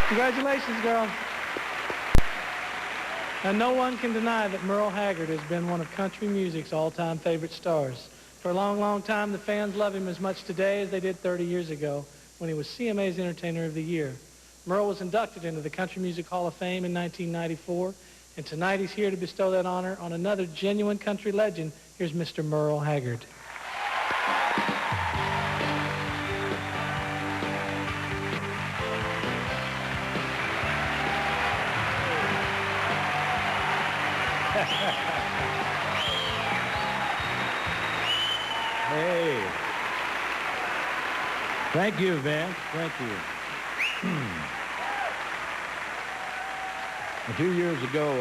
Congratulations, girl. And no one can deny that Merle Haggard has been one of country music's all-time favorite stars. For a long, long time, the fans love him as much today as they did 30 years ago when he was CMA's Entertainer of the Year. Merle was inducted into the Country Music Hall of Fame in 1994, and tonight he's here to bestow that honor on another genuine country legend. Here's Mr. Merle Haggard. Hey. Thank you, Vince. Thank you. A few years ago,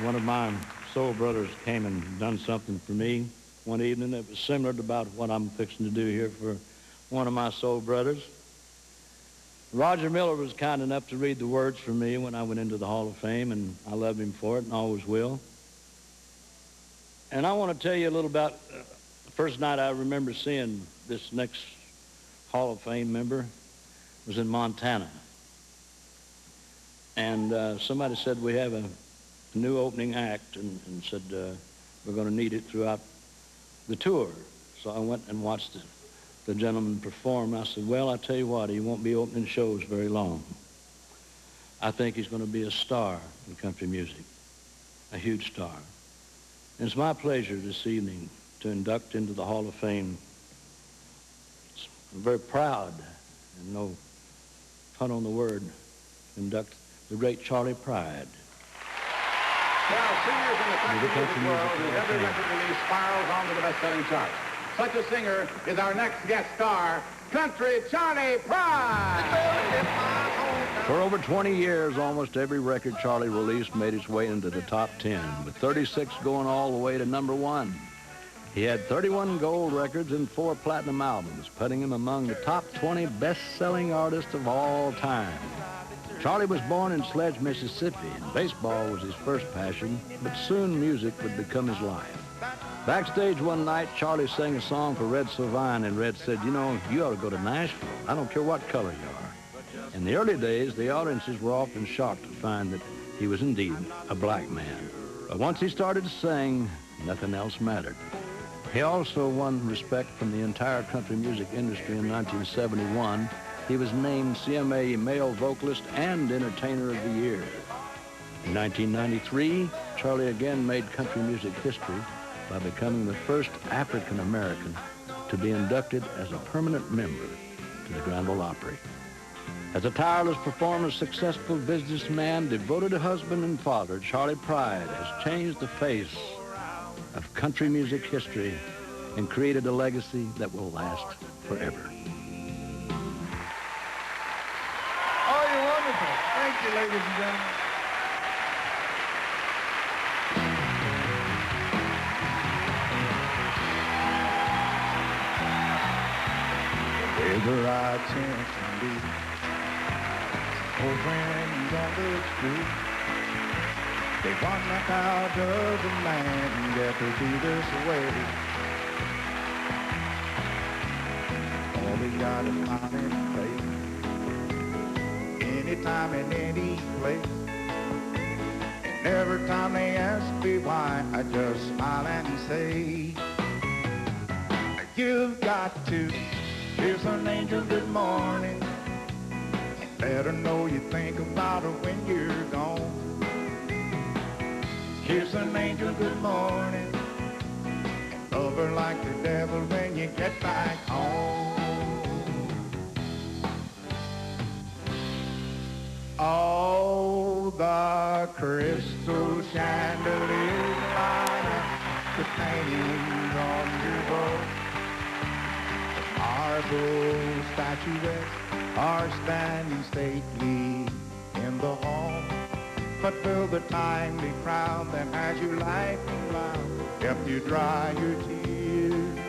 one of my soul brothers came and done something for me one evening that was similar to about what I'm fixing to do here for one of my soul brothers. Roger Miller was kind enough to read the words for me when I went into the Hall of Fame, and I love him for it and always will. And I want to tell you a little about the first night I remember seeing this next Hall of Fame member was in Montana. And somebody said, we have a new opening act, and said, we're going to need it throughout the tour. So I went and watched the gentleman perform. I said, well, I tell you what, he won't be opening shows very long. I think he's going to be a star in country music, a huge star. And it's my pleasure this evening to induct into the Hall of Fame. I'm very proud, and no pun on the word, to induct the great Charley Pride. There are singers in the country music world whose every record release spirals onto the best-selling charts. Such a singer is our next guest star, Country Charley Pride. For over 20 years, almost every record Charley released made its way into the top 10, with 36 going all the way to #1. He had 31 gold records and 4 platinum albums, putting him among the top 20 best-selling artists of all time. Charley was born in Sledge, Mississippi, and baseball was his first passion, but soon music would become his life. Backstage one night, Charley sang a song for Red Sylvain, and Red said, you know, you ought to go to Nashville. I don't care what color you are. In the early days, the audiences were often shocked to find that he was indeed a black man. But once he started to sing, nothing else mattered. He also won respect from the entire country music industry in 1971. He was named CMA Male Vocalist and Entertainer of the Year. In 1993, Charley again made country music history by becoming the first African American to be inducted as a permanent member to the Grand Ole Opry. As a tireless performer, successful businessman, devoted husband and father, Charley Pride has changed the face of country music history and created a legacy that will last forever. Oh, you're wonderful. Thank you, ladies and gentlemen. Wherever I chance to be, old friends on the street, they wonder how does a man get to be this way? All they got is smiling face, anytime and any place. And every time they ask me why, I just smile and say, you've got to kiss an angel good morning. Let her know you think about her when you're gone. Kiss an angel good morning and love her like the devil when you get back home. Oh, the crystal chandeliers light up the paintings on your wall. The marble statuettes are standing stately in the hall. But will the time be crowned them as you light them loud, help you dry your tears?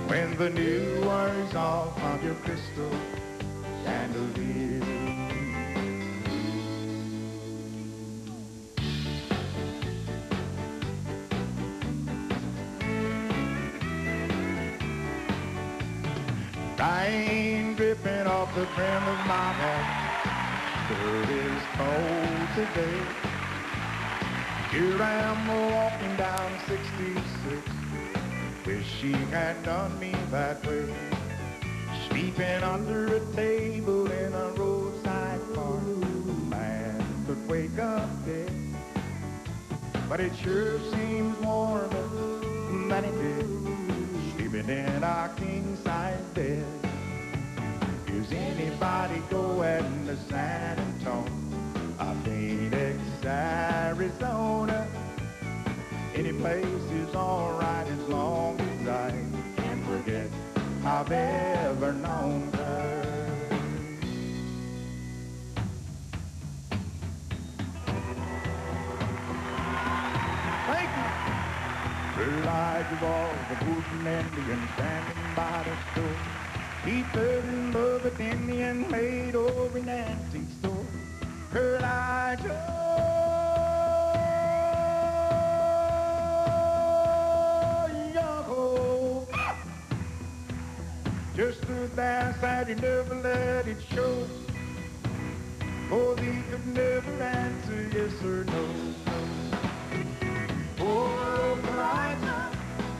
When the new wears off of your crystal chandelier. Rain dripping off the brim of my hat, Sure is cold today. Here I am walking down 66. Wish she had done me that way. Sleeping under a table in a roadside park. Man could wake up dead. But it sure seems warmer than it did. Sleeping in our king-size bed. Does anybody go to San Antonio, Phoenix, Arizona? Any place is all right as long as I can forget I've ever known her. Thank you. The light of all the wooden Indian standing by the store. He fell in love with Indian made over in antique store. Her Elijah. Just stood there, said he never let it show. For he could never answer yes or no. Oh, Elijah,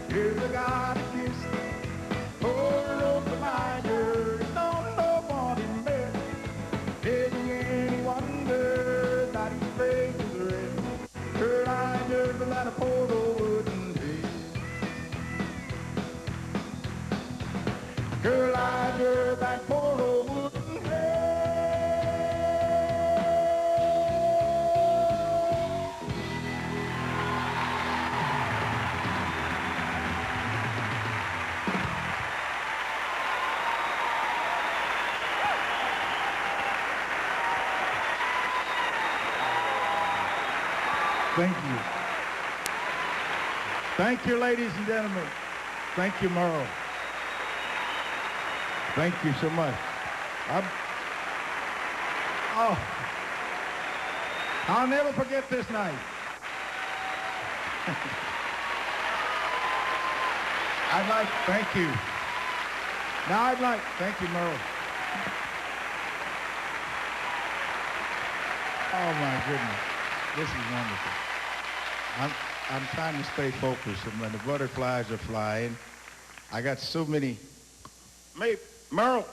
here's a God a kiss. Oh, Elijah, don't know what he meant. Did any wonder that his face was red? Elijah, but that a poor old wooden head. Elijah, that poor old wooden head. Thank you. Thank you, ladies and gentlemen. Thank you, Merle. Thank you so much. I'll never forget this night. Thank you. Now thank you, Merle. Oh my goodness, this is wonderful. I'm trying to stay focused, and when the butterflies are flying, I got so many. Merle,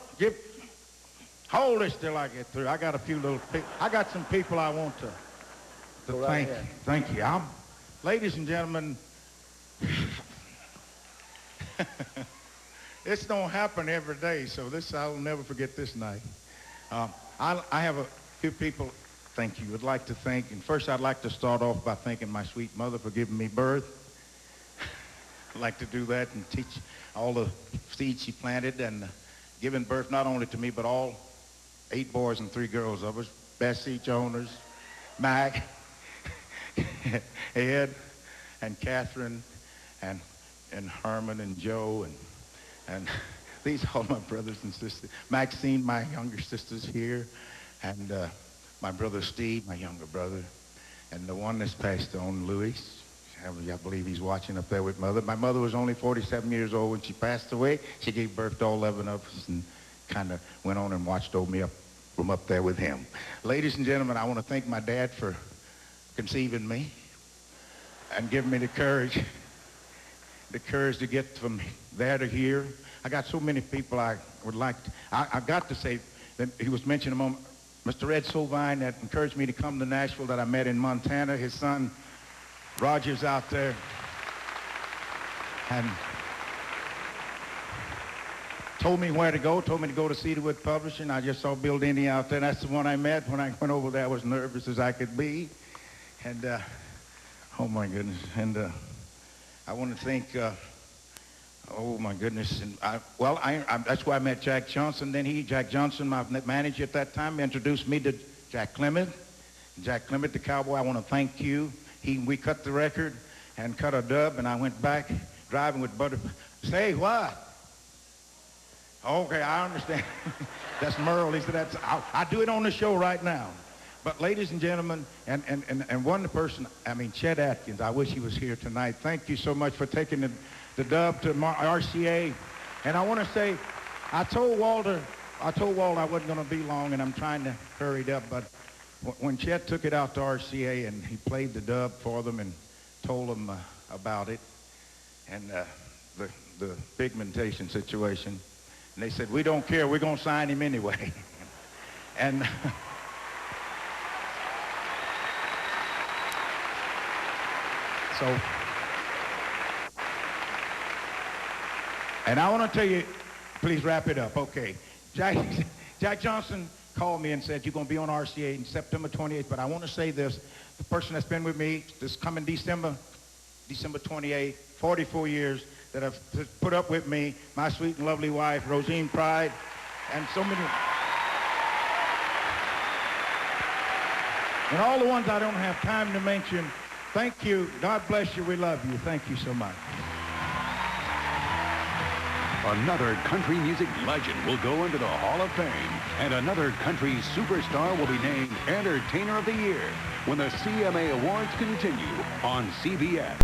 hold this till I get through. I got a few little people. I got some people I want to thank. Thank you. Ladies and gentlemen, this don't happen every day, so I'll never forget this night. I have a few people. Thank you. Would like to thank, and first I'd like to start off by thanking my sweet mother for giving me birth. I'd like to do that and teach all the seeds she planted and giving birth not only to me but all 8 boys and 3 girls of us, Bessie, Jonas, Mac, Ed, and Catherine, and Herman and Joe, and these are all my brothers and sisters. Maxine, my younger sister's here, and my brother Steve, my younger brother, and the one that's passed on, Louis. I believe he's watching up there with Mother. My mother was only 47 years old when she passed away. She gave birth to all 11 of us and kind of went on and watched over me from up there with him. Ladies and gentlemen, I want to thank my dad for conceiving me and giving me the courage to get from there to here. I got so many people I would like to, I got to say that he was mentioned a moment. Mr. Ed Sovine that encouraged me to come to Nashville that I met in Montana. His son, Roger's out there. And told me where to go, told me to go to Cedarwood Publishing. I just saw Bill Denny out there. That's the one I met. When I went over there, I was nervous as I could be. And, oh my goodness. And I want to thank, oh my goodness. And that's why I met Jack Johnson. Then Jack Johnson, my manager at that time, introduced me to Jack Clement. Jack Clement, the cowboy, I want to thank you. We cut the record and cut a dub, and I went back driving with Say what? Okay, I understand. That's Merle. He said, I do it on the show right now. But ladies and gentlemen, and one person, Chet Atkins, I wish he was here tonight. Thank you so much for taking the dub to RCA. And I want to say, I told Walter I told Walt I wasn't going to be long, and I'm trying to hurry it up, but when Chet took it out to RCA and he played the dub for them and told them about it and the pigmentation situation, and they said, we don't care, we're going to sign him anyway. And so, and I want to tell you, please wrap it up. Okay. Jack Johnson called me and said, you're going to be on RCA in September 28th, but I want to say this. The person that's been with me this coming December 28th, 44 years, that have put up with me, my sweet and lovely wife, Rosine Pride, and so many. And all the ones I don't have time to mention, thank you. God bless you. We love you. Thank you so much. Another country music legend will go into the Hall of Fame, and another country superstar will be named Entertainer of the Year when the CMA Awards continue on CBS.